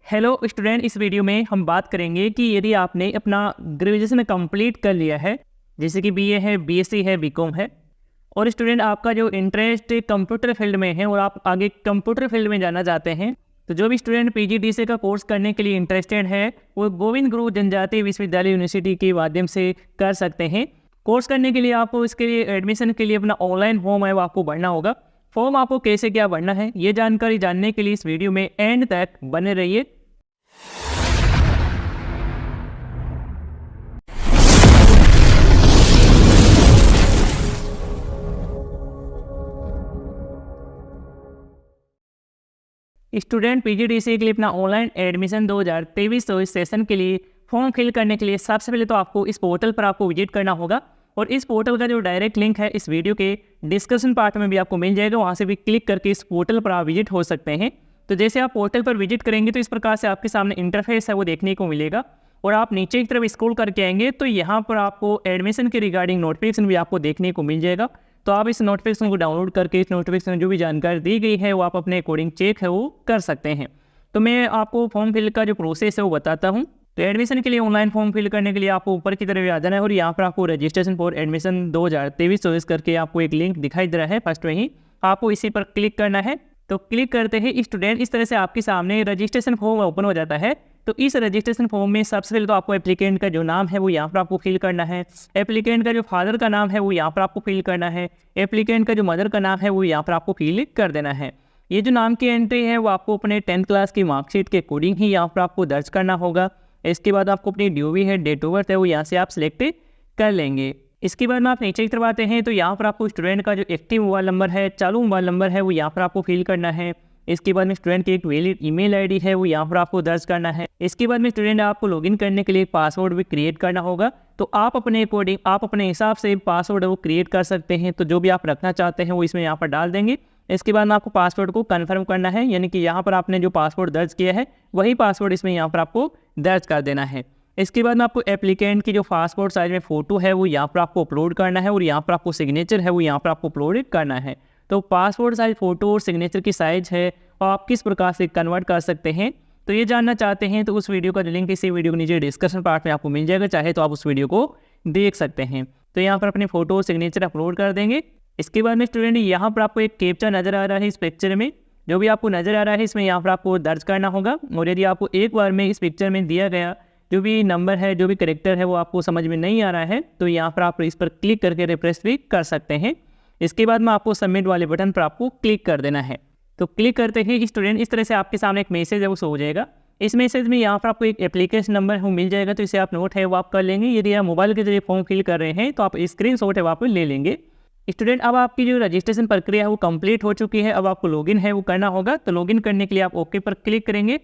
Hello student, इस video में हम बात करेंगे कि यदि आपने अपना ग्रेजुएशन कंप्लीट कर लिया है, जैसे कि बीए है, बीएससी है, बीकॉम है, और स्टूडेंट आपका जो इंटरेस्ट कंप्यूटर फील्ड में है और आप आगे कंप्यूटर फील्ड में जाना चाहते हैं, तो जो भी स्टूडेंट पीजीडीसीए का कोर्स करने के लिए इंटरेस्टेड है वो गोविंद गुरु जनजातीय विश्वविद्यालय यूनिवर्सिटी के माध्यम से कर सकते हैं। कोर्स करने के लिए आपको इसके लिए एडमिशन के लिए अपना ऑनलाइन फॉर्म है वो आपको भरना होगा। फॉर्म आपको कैसे क्या भरना है ये जानकारी जानने के लिए इस वीडियो में एंड तक बने रहिए। स्टूडेंट पीजीडीसीए के लिए अपना ऑनलाइन एडमिशन 2023-24 सेशन के लिए फॉर्म फिल करने के लिए सबसे पहले तो आपको इस पोर्टल पर आपको विजिट करना होगा, और इस पोर्टल का जो डायरेक्ट लिंक है इस वीडियो के डिस्क्रिप्शन पार्ट में भी आपको मिल जाएगा। वहाँ से भी क्लिक करके इस पोर्टल पर आप विजिट हो सकते हैं। तो जैसे आप पोर्टल पर विजिट करेंगे तो इस प्रकार से आपके सामने इंटरफेस है वो देखने को मिलेगा, और आप नीचे की तरफ स्क्रॉल करके आएंगे तो यहाँ पर आपको एडमिशन के रिगार्डिंग नोटिफिकेशन भी आपको देखने को मिल जाएगा। तो आप इस नोटिफिकेशन को डाउनलोड करके इस नोटिफिकेशन में जो भी जानकारी दी गई है वो आप अपने अकॉर्डिंग चेक है वो कर सकते हैं। तो मैं आपको फॉर्म फिल का जो प्रोसेस है वो बताता हूँ। तो एडमिशन के लिए ऑनलाइन फॉर्म फिल करने के लिए आपको ऊपर की तरफ आ जाना है, और यहाँ पर आपको रजिस्ट्रेशन फॉर एडमिशन 2023-24 करके आपको एक लिंक दिखाई दे रहा है फर्स्ट में ही, आपको इसी पर क्लिक करना है। तो क्लिक करते ही स्टूडेंट इस तरह से आपके सामने रजिस्ट्रेशन फॉर्म ओपन हो जाता है। तो इस रजिस्ट्रेशन फॉर्म में सबसे पहले तो आपको एप्लीकेंट का जो नाम है वो यहाँ पर आपको फिल करना है, एप्लीकेंट का जो फादर का नाम है वो यहाँ पर आपको फिल करना है, एप्लीकेंट का जो मदर का नाम है वो यहाँ पर आपको फिल कर देना है। ये जो नाम की एंट्री है वो आपको अपने 10th क्लास की मार्कशीट के अकॉर्डिंग ही यहाँ पर आपको दर्ज करना होगा। इसके बाद आपको अपनी ड्यूवी है, डेट ऑफ बर्थ है वो यहाँ से आप सिलेक्ट कर लेंगे। इसके बाद में आप नीचे की तरफ आते हैं तो यहाँ पर आपको स्टूडेंट का जो एक्टिव मोबाइल नंबर है, चालू मोबाइल नंबर है वो यहाँ पर आपको फिल करना है। इसके बाद में स्टूडेंट की एक वैलिड ईमेल आईडी है वो यहाँ पर आपको दर्ज करना है। इसके बाद में स्टूडेंट आपको लॉगिन करने के लिए एक पासवर्ड भी क्रिएट करना होगा। तो आप अपने अकॉर्डिंग आप अपने हिसाब से पासवर्ड वो क्रिएट कर सकते हैं, तो जो भी आप रखना चाहते हैं वो इसमें यहाँ पर डाल देंगे। इसके बाद में आपको पासवर्ड को कन्फर्म करना है, यानी कि यहाँ पर आपने जो पासवर्ड दर्ज किया है वही पासवर्ड इसमें यहाँ पर आपको दर्ज कर देना है। इसके बाद में आपको एप्लीकेंट की जो पासपोर्ट साइज में फ़ोटो है वो यहाँ पर आपको अपलोड करना है, और यहाँ पर आपको सिग्नेचर है वो यहाँ पर आपको अपलोड करना है। तो पासपोर्ट साइज फ़ोटो और सिग्नेचर की साइज है और आप किस प्रकार से कन्वर्ट कर सकते हैं, तो ये जानना चाहते हैं तो उस वीडियो का लिंक इसी वीडियो के नीचे डिस्क्रिप्शन पार्ट में आपको मिल जाएगा, चाहे तो आप उस वीडियो को देख सकते हैं। तो यहाँ पर अपने फ़ोटो और सिग्नेचर अपलोड कर देंगे। इसके बाद में स्टूडेंट यहाँ पर आपको एक कैप्चा नज़र आ रहा है इस पिक्चर में, जो भी आपको नज़र आ रहा है इसमें यहाँ पर आपको दर्ज करना होगा। और यदि आपको एक बार में इस पिक्चर में दिया गया जो भी नंबर है, जो भी करेक्टर है वो आपको समझ में नहीं आ रहा है, तो यहाँ पर आप इस पर क्लिक करके रिफ्रेश भी कर सकते हैं। इसके बाद में आपको सबमिट वाले बटन पर आपको क्लिक कर देना है। तो क्लिक करते ही स्टूडेंट इस तरह से आपके सामने एक मैसेज है वो शो हो जाएगा। इस मैसेज में यहाँ पर आपको एक एप्लीकेशन नंबर वो मिल जाएगा, तो इसे आप नोट है वो आप कर लेंगे। यदि आप मोबाइल के जरिए फॉर्म फिल कर रहे हैं तो आप स्क्रीनशॉट है वो आप ले लेंगे। स्टूडेंट अब आपकी जो रजिस्ट्रेशन प्रक्रिया है वो कंप्लीट हो चुकी है। अब आपको लॉगिन है वो करना होगा। तो लॉगिन करने के लिए आप ओके पर क्लिक करेंगे।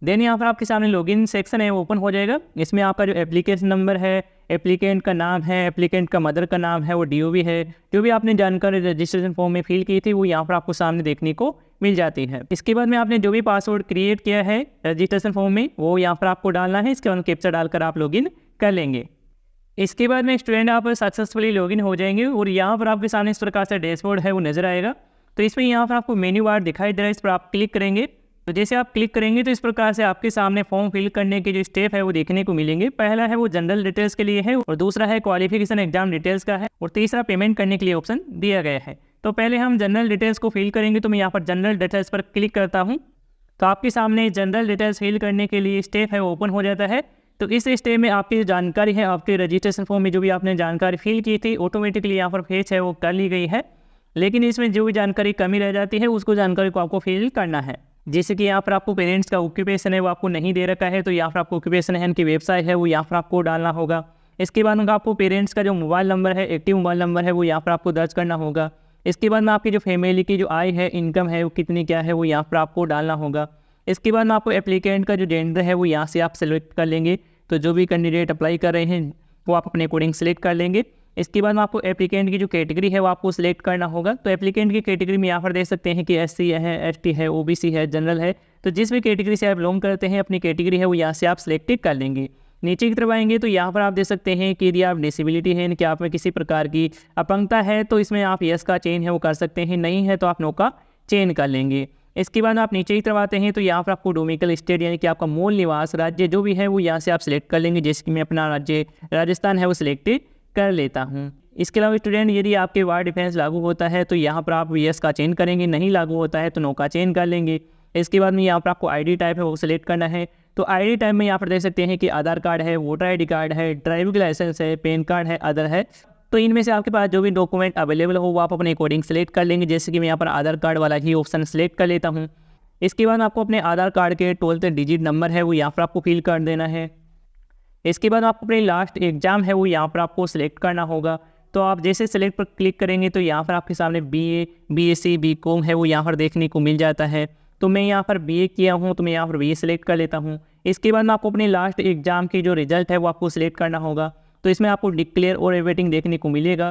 देन यहाँ पर आपके सामने लॉगिन सेक्शन है वो ओपन हो जाएगा। इसमें आपका जो एप्लीकेशन नंबर है, एप्लीकेंट का नाम है, एप्लीकेंट का मदर का नाम है, वो डीओवी है, जो भी आपने जानकारी रजिस्ट्रेशन फॉर्म में फिल की थी वो यहाँ पर आपको सामने देखने को मिल जाती है। इसके बाद में आपने जो भी पासवर्ड क्रिएट किया है रजिस्ट्रेशन फॉर्म में वो यहाँ पर आपको डालना है। इसके बाद कैप्चा डालकर आप लॉगिन कर लेंगे। इसके बाद में स्टूडेंट आप सक्सेसफुली लॉगिन हो जाएंगे, और यहाँ पर आपके सामने इस प्रकार से डैशबोर्ड है वो नजर आएगा। तो इसमें यहाँ पर आपको मेन्यू बार दिखाई दे रहा है, इस पर आप क्लिक करेंगे। तो जैसे आप क्लिक करेंगे तो इस प्रकार से आपके सामने फॉर्म फिल करने के जो स्टेप है वो देखने को मिलेंगे। पहला है वो जनरल डिटेल्स के लिए है, और दूसरा है क्वालिफिकेशन एग्जाम डिटेल्स का है, और तीसरा पेमेंट करने के लिए ऑप्शन दिया गया है। तो पहले हम जनरल डिटेल्स को फिल करेंगे। तो मैं यहाँ पर जनरल डिटेल्स पर क्लिक करता हूँ। तो आपके सामने जनरल डिटेल्स फिल करने के लिए स्टेप है वो ओपन हो जाता है। तो इस स्टेप में आपकी जो जानकारी है आपके रजिस्ट्रेशन फॉर्म में जो भी आपने जानकारी फिल की थी ऑटोमेटिकली यहाँ पर फेच है वो कर ली गई है, लेकिन इसमें जो भी जानकारी कमी रह जाती है उसको जानकारी को आपको फिल करना है। जैसे कि यहाँ पर आपको पेरेंट्स का ऑक्यूपेशन है वो आपको नहीं दे रखा है, तो यहाँ पर आपको ऑक्यूपेशन है इनकी वेबसाइट है वो यहाँ पर आपको डालना होगा। इसके बाद में आपको पेरेंट्स का जो मोबाइल नंबर है, एक्टिव मोबाइल नंबर है वो यहाँ पर आपको दर्ज करना होगा। इसके बाद में आपकी जो फैमिली की जो आय है, इनकम है वो कितनी क्या है वो यहाँ पर आपको डालना होगा। इसके बाद में आपको एप्लीकेंट का जो जेंडर है वो यहाँ से आप सेलेक्ट कर लेंगे। तो जो भी कैंडिडेट अप्लाई कर रहे हैं वो आप अपने अकॉर्डिंग सेलेक्ट कर लेंगे। इसके बाद में आपको एप्लीकेंट की जो कैटेगरी है वो आपको सिलेक्ट करना होगा। तो एप्लीकेंट की कैटेगरी में यहाँ पर देख सकते हैं कि एससी है, एसटी है, ओबीसी है, जनरल है। तो जिस भी कैटेगरी से आप बिलोंग करते हैं अपनी कैटेगरी है वो यहाँ से आप सिलेक्ट कर लेंगे। नीचे की तरफ आएंगे तो यहाँ पर आप देख सकते हैं कि यदि आप डिसेबिलिटी है, कि आप में किसी प्रकार की अपंगता है, तो इसमें आप यस का चेंज है वो कर सकते हैं, नहीं है तो आप नो का चेंज कर लेंगे। इसके बाद आप नीचे की तरफ आते हैं तो यहाँ पर आपको डोमिकल स्टेट यानी कि आपका मूल निवास राज्य जो भी है वो यहाँ से आप सिलेक्ट कर लेंगे। जैसे कि मैं अपना राज्य राजस्थान है वो सिलेक्ट कर लेता हूँ। इसके अलावा स्टूडेंट यदि आपके वार डिफेंस लागू होता है तो यहाँ पर आप यस का चेंज करेंगे, नहीं लागू होता है तो नो का चेंज कर लेंगे। इसके बाद में यहाँ पर आपको आईडी टाइप है वो सिलेक्ट करना है। तो आईडी टाइप में यहाँ पर देख सकते हैं कि आधार कार्ड है, वोटर आईडी कार्ड है, ड्राइविंग लाइसेंस है, पैन कार्ड है, अदर है। तो इनमें से आपके पास जो भी डॉक्यूमेंट अवेलेबल हो वो आप अपने अकॉर्डिंग सेलेक्ट कर लेंगे। जैसे कि मैं यहाँ पर आधार कार्ड वाला ही ऑप्शन सेलेक्ट कर लेता हूँ। इसके बाद आपको अपने आधार कार्ड के 12th डिजिट नंबर है वो यहाँ पर आपको फिल कर देना है। इसके बाद आपको अपनी लास्ट एग्जाम है वो यहाँ पर आपको सिलेक्ट करना होगा। तो आप जैसे सेलेक्ट पर क्लिक करेंगे तो यहाँ पर आपके सामने BA, BSc, BCom है वो यहाँ पर देखने को मिल जाता है। तो मैं यहाँ पर BA किया हूँ तो मैं यहाँ पर BA सेलेक्ट कर लेता हूँ। इसके बाद में आपको अपने लास्ट एग्जाम की जो रिजल्ट है वो आपको सिलेक्ट करना होगा। तो इसमें आपको डिक्लेयर और अवेटिंग देखने को मिलेगा।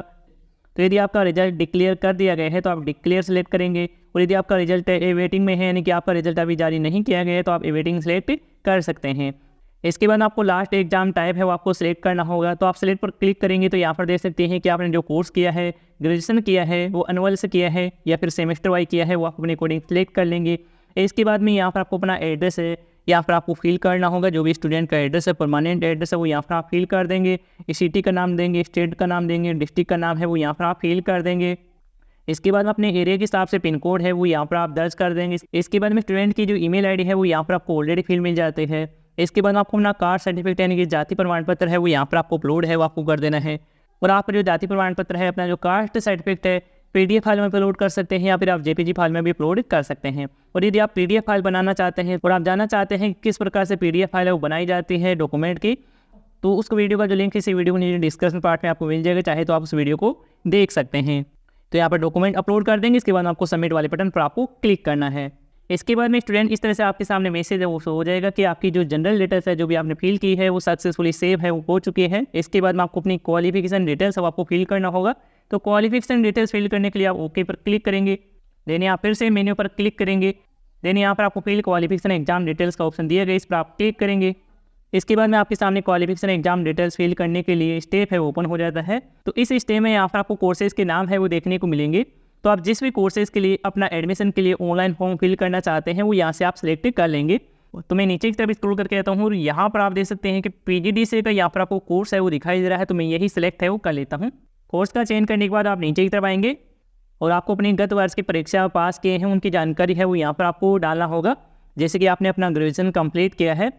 तो यदि आपका रिजल्ट डिक्लेयर कर दिया गया है तो आप डिक्लेयर सेलेक्ट करेंगे, और यदि आपका रिजल्ट अवेटिंग में है यानी कि आपका रिजल्ट अभी जारी नहीं किया गया है तो आप अवेटिंग सेलेक्ट कर सकते हैं। इसके बाद आपको लास्ट एग्जाम टाइप है वो आपको सिलेक्ट करना होगा। तो आप सेलेक्ट पर क्लिक करेंगे तो यहाँ पर देख सकते हैं कि आपने जो कोर्स किया है, ग्रेजुएशन किया है, वो एनुअल से किया है या फिर सेमेस्टर वाइज किया है, वो आप अपने अकॉर्डिंग सेलेक्ट कर लेंगे। इसके बाद में यहाँ पर आपको अपना एड्रेस है यहाँ पर आपको फिल करना होगा। जो भी स्टूडेंट का एड्रेस है, परमानेंट एड्रेस है, वो यहाँ पर आप फिल कर देंगे। सिटी का नाम देंगे, स्टेट का नाम देंगे, डिस्ट्रिक्ट का नाम है वो यहाँ पर आप फिल कर देंगे। इसके बाद अपने एरिया के हिसाब से पिन कोड है वो यहाँ पर आप दर्ज कर देंगे। इसके बाद में स्टूडेंट की जो ईमेल आईडी है वो यहाँ पर आपको ऑलरेडी फिल मिल जाते हैं। इसके बाद आपको अपना कास्ट सर्टिफिकेट यानी कि जाति प्रमाण पत्र है वो यहाँ पर आपको अपलोड है वो आपको कर देना है। और आप जो जाति प्रमाण पत्र है, अपना जो कास्ट सर्टिफिकेट है, PDF फाइल में अपलोड कर सकते हैं या फिर आप JPG फाइल में भी अपलोड कर सकते हैं। और यदि आप PDF फाइल बनाना चाहते हैं और आप जानना चाहते हैं किस प्रकार से PDF फाइल है वो बनाई जाती है डॉक्यूमेंट की, तो उसको वीडियो का जो लिंक इसी वीडियो को नीचे डिस्क्रिप्शन पार्ट में आपको मिल जाएगा, चाहे तो आप उस वीडियो को देख सकते हैं। तो यहाँ पर डॉक्यूमेंट अपलोड कर देंगे। इसके बाद आपको सबमिट वाले बटन पर आपको क्लिक करना है। इसके बाद में स्टूडेंट इस तरह से आपके सामने मैसेज है वो शो हो जाएगा कि आपकी जो जनरल डिटेल्स है जो भी आपने फिल की है वो सक्सेसफुली सेव है, वो हो चुकी है। इसके बाद में आपको अपनी क्वालिफिकेशन डिटेल्स आपको फिल करना होगा। तो क्वालिफिकेशन डिटेल्स फिल करने के लिए आप ओके पर क्लिक करेंगे। देन यहाँ फिर से मेन्यू पर क्लिक करेंगे। देन यहाँ पर आपको फिल क्वालिफिकेशन एग्जाम डिटेल्स का ऑप्शन दिया गया, इस पर आप क्लिक करेंगे। इसके बाद में आपके सामने क्वालिफिकेशन एग्जाम डिटेल्स फिल करने के लिए स्टेप है ओपन हो जाता है। तो इस स्टेप में यहाँ पर आपको कोर्सेज के नाम है वो देखने को मिलेंगे। तो आप जिस भी कोर्सेज के लिए अपना एडमिशन के लिए ऑनलाइन फॉर्म फिल करना चाहते हैं वो यहाँ से आप सिलेक्ट कर लेंगे। तो मैं नीचे की तरफ स्क्रॉल करके आता हूँ और यहाँ पर आप देख सकते हैं कि PGDCA का यहाँ पर आपको कोर्स है वो दिखाई दे रहा है। तो मैं यही सिलेक्ट है वो कर लेता हूँ। कोर्स का चयन करने के बाद आप नीचे की तरफ आएंगे और आपको अपनी गत वर्ष की परीक्षा पास किए हैं उनकी जानकारी है वो यहाँ पर आपको डालना होगा। जैसे कि आपने अपना ग्रेजुएशन कंप्लीट किया है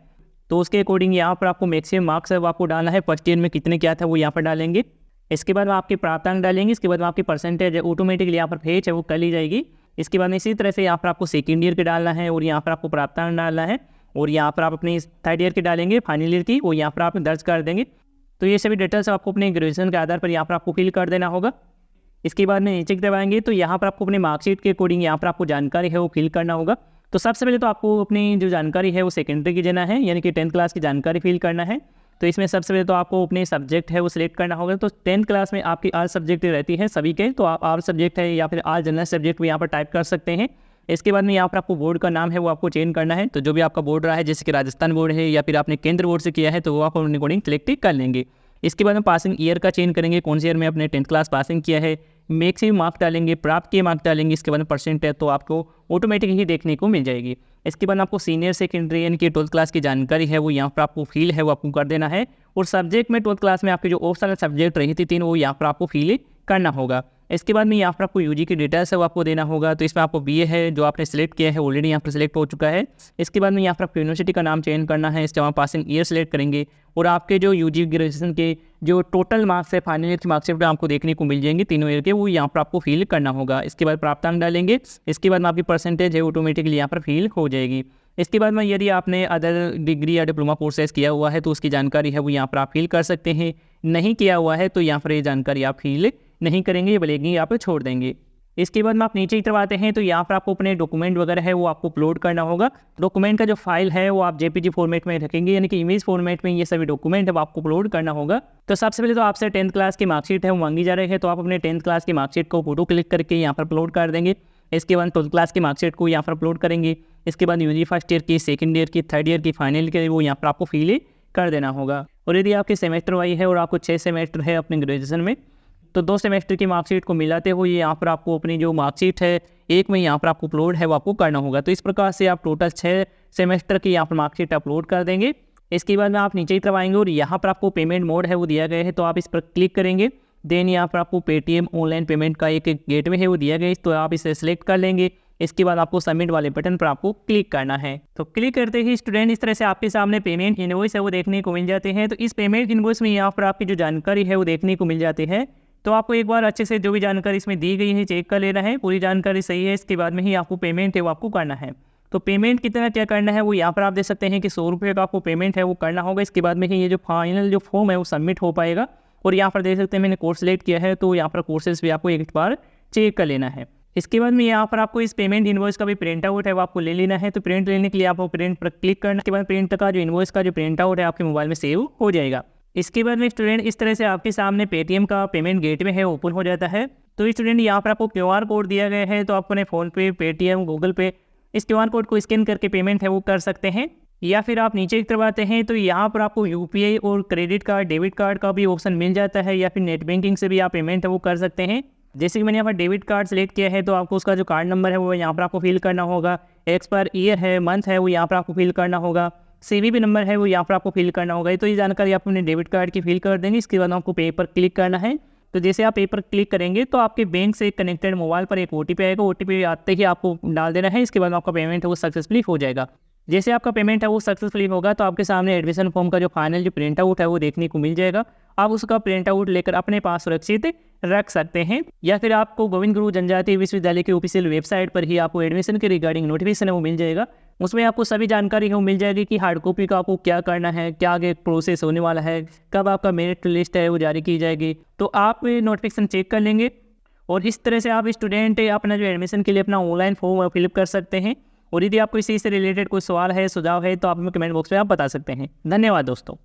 तो उसके अकॉर्डिंग यहाँ पर आपको मैक्सिमम मार्क्स है वो आपको डालना है। फर्स्ट ईयर में कितने क्या था वो यहाँ पर डालेंगे। इसके बाद आपके प्राप्तांक डालेंगे। इसके बाद आपकी परसेंटेज है ऑटोमेटिकली यहाँ पर फेच है वो कर ली जाएगी। इसके बाद में इसी तरह से यहाँ पर आपको सेकेंड ईयर के डालना है और यहाँ पर आपको प्राप्तांक डालना है और यहाँ पर आप अपनी थर्ड ईयर के डालेंगे, फाइनल ईयर की वो यहाँ पर आप दर्ज कर देंगे। तो ये सभी डिटेल्स आपको अपने ग्रेजुएशन के आधार पर यहाँ पर आपको फिल कर देना होगा। इसके बाद में नीचे की तरफ आएंगे तो यहाँ पर आपको अपने मार्कशीट के अकॉर्डिंग यहाँ पर आपको जानकारी है वो फिल करना होगा। तो सबसे पहले तो आपको अपनी जो जानकारी है वो सेकेंडरी की देना है यानी कि 10th क्लास की जानकारी फिल करना है। तो इसमें सबसे पहले तो आपको अपने सब्जेक्ट है वो सिलेक्ट करना होगा। तो 10th क्लास में आपकी आल सब्जेक्ट रहती है सभी के, तो आप आल सब्जेक्ट है या फिर आल जनरल सब्जेक्ट भी यहाँ पर टाइप कर सकते हैं। इसके बाद में यहाँ पर आपको बोर्ड का नाम है वो आपको चेंज करना है। तो जो भी आपका बोर्ड रहा है, जैसे कि राजस्थान बोर्ड है या फिर आपने केंद्र बोर्ड से किया है, तो वो आप अपने अकॉर्डिंग सेलेक्ट कर लेंगे। इसके बाद में पासिंग ईयर का चेंज करेंगे, कौन से ईयर में आपने 10th क्लास पासिंग किया है, मैक्सिमम मार्क्स डालेंगे, प्राप्त किए मार्क्स डालेंगे। इसके बाद में परसेंट है तो आपको ऑटोमेटिक ही देखने को मिल जाएगी। इसके बाद आपको सीनियर सेकेंडरी यानी कि 12th क्लास की जानकारी है वो यहाँ पर आपको फील है वो आपको कर देना है। और सब्जेक्ट में 12th क्लास में आपके जो ऑप्शनल सब्जेक्ट रही थी 3 वो यहाँ पर आपको फील करना होगा। इसके बाद में यहाँ पर आपको यूजी की डिटेल्स है वो आपको देना होगा। तो इसमें आपको BA है जो आपने सेलेक्ट किया है ऑलरेडी यहाँ पर सिलेक्ट हो चुका है। इसके बाद में यहाँ पर आपको यूनिवर्सिटी का नाम चेंज करना है। इसके बाद पासिंग ईयर सेलेक्ट करेंगे और आपके जो यूजी ग्रेजुएशन के जो टोटल मार्क्स है फाइनल ईयर की मार्क्सिट आपको देखने को मिल जाएंगे तीनों ईयर के, वो यहाँ पर आपको फिल करना होगा। इसके बाद प्राप्तांक डालेंगे। इसके बाद में आपकी परसेंटेज है ऑटोमेटिकली यहाँ पर फिल हो जाएगी। इसके बाद में यदि आपने अदर डिग्री या डिप्लोमा कोर्सेज किया हुआ है तो उसकी जानकारी है वो यहाँ पर आप फिल कर सकते हैं। नहीं किया हुआ है तो यहाँ पर ये जानकारी आप फिल नहीं करेंगे, ये बोलेंगे यहाँ पर छोड़ देंगे। इसके बाद में आप नीचे की तरफ आते हैं तो यहाँ पर आपको अपने डॉक्यूमेंट वगैरह है वो आपको अपलोड करना होगा। डॉक्यूमेंट का जो फाइल है वो आप JPG फॉर्मेट में रखेंगे यानी कि इमेज फॉर्मेट में ये सभी डॉक्यूमेंट है वो आपको अपलोड करना होगा। तो सबसे पहले तो आपसे 10th क्लास की मार्कशीट है वो मांगी जा रही है, तो आप अपने 10th क्लास की मार्कशीट को फोटो क्लिक करके यहाँ पर अपलोड कर देंगे। इसके बाद 12th क्लास की मार्कशीट को यहाँ पर अपलोड करेंगे। इसके बाद यूजी फर्स्ट ईयर की, सेकंड ईयर की, थर्ड ईयर की, फाइनल के वो यहाँ पर आपको फिल कर देना होगा। और यदि आपके सेमेस्टर वाइज है और आपको 6 सेमेस्टर है अपने ग्रेजुएशन में तो 2 सेमेस्टर की मार्कशीट को मिलाते हुए यहाँ पर आपको अपनी जो मार्कशीट है एक में यहाँ पर आपको अपलोड है वो आपको करना होगा। तो इस प्रकार से आप टोटल 6 सेमेस्टर की यहाँ पर मार्कशीट अपलोड कर देंगे। इसके बाद में आप नीचे की तरफ आएंगे और यहाँ पर आपको पेमेंट मोड है वो दिया गया है, तो आप इस पर क्लिक करेंगे। देन यहाँ पर आपको पेटीएम ऑनलाइन पेमेंट का एक गेटवे है वो दिया गया है, तो आप इसे सिलेक्ट कर लेंगे। इसके बाद आपको सबमिट वाले बटन पर आपको क्लिक करना है। तो क्लिक करते ही स्टूडेंट इस तरह से आपके सामने पेमेंट इनवॉइस है वो देखने को मिल जाते हैं। तो इस पेमेंट इनवॉइस में यहाँ पर आपकी जो जानकारी है वो देखने को मिल जाती है। तो आपको एक बार अच्छे से जो भी जानकारी इसमें दी गई है चेक कर लेना है, पूरी जानकारी सही है, इसके बाद में ही आपको पेमेंट है वो आपको करना है। तो पेमेंट कितना क्या करना है वो यहाँ पर आप देख सकते हैं कि 100 रुपये का आपको पेमेंट है वो करना होगा। इसके बाद में ही ये जो फाइनल जो फॉर्म है वो सबमिट हो पाएगा। और यहाँ पर देख सकते हैं मैंने कोर्स सेलेक्ट किया है, तो यहाँ पर कोर्सेज भी आपको एक बार चेक कर लेना है। इसके बाद में यहाँ पर आपको इस पेमेंट इनवॉइस का भी प्रिंट आउट है वो आपको ले लेना है। तो प्रिंट लेने के लिए आपको प्रिंट पर क्लिक करने के बाद प्रिंट का जो इनवॉइस का जो प्रिंट आउट है आपके मोबाइल में सेव हो जाएगा। इसके बाद में स्टूडेंट इस तरह से आपके सामने पेटीएम का पेमेंट गेटवे है ओपन हो जाता है। तो स्टूडेंट यहाँ पर आपको QR कोड दिया गया है, तो आप अपने फ़ोनपे, पेटीएम, गूगल पे इस QR कोड को स्कैन करके पेमेंट है वो कर सकते हैं। या फिर आप नीचे की तरफ आते हैं तो यहाँ पर आपको UPI और क्रेडिट कार्ड, डेबिट कार्ड का भी ऑप्शन मिल जाता है, या फिर नेट बैंकिंग से भी आप पेमेंट है वो कर सकते हैं। जैसे कि मैंने यहाँ पर डेबिट कार्ड सेलेक्ट किया है, तो आपको उसका जो कार्ड नंबर है वो यहाँ पर आपको फिल करना होगा। एक्सपायर ईयर है, मंथ है वो यहाँ पर आपको फिल करना होगा। CVV नंबर है वो यहाँ पर आपको फिल करना होगा। तो ये जानकारी आप अपने डेबिट कार्ड की फिल कर देंगे। इसके बाद आपको पे पर क्लिक करना है। तो जैसे आप पे पर क्लिक करेंगे तो आपके बैंक से कनेक्टेड मोबाइल पर एक OTP आएगा। OTP आते ही आपको डाल देना है। इसके बाद आपका पेमेंट है वो सक्सेसफुली हो जाएगा। जैसे आपका पेमेंट है वो सक्सेसफुली होगा तो आपके सामने एडमिशन फॉर्म का जो फाइनल जो प्रिंट आउट है वो देखने को मिल जाएगा। आप उसका प्रिंट आउट लेकर अपने पास सुरक्षित रख सकते हैं, या फिर आपको गोविंद गुरु जनजातीय विश्वविद्यालय की ऑफिशियल वेबसाइट पर ही आपको एडमिशन के रिगार्डिंग नोटिफिकेशन है वो मिल जाएगा। उसमें आपको सभी जानकारी है वो मिल जाएगी कि हार्ड कॉपी का आपको क्या करना है, क्या आगे प्रोसेस होने वाला है, कब आपका मेरिट लिस्ट है वो जारी की जाएगी। तो आप नोटिफिकेशन चेक कर लेंगे और इस तरह से आप स्टूडेंट अपना जो एडमिशन के लिए अपना ऑनलाइन फॉर्म फिलअप कर सकते हैं। और यदि आपको इसी से रिलेटेड कोई सवाल है, सुझाव है, तो आप हमें कमेंट बॉक्स में आप बता सकते हैं। धन्यवाद दोस्तों।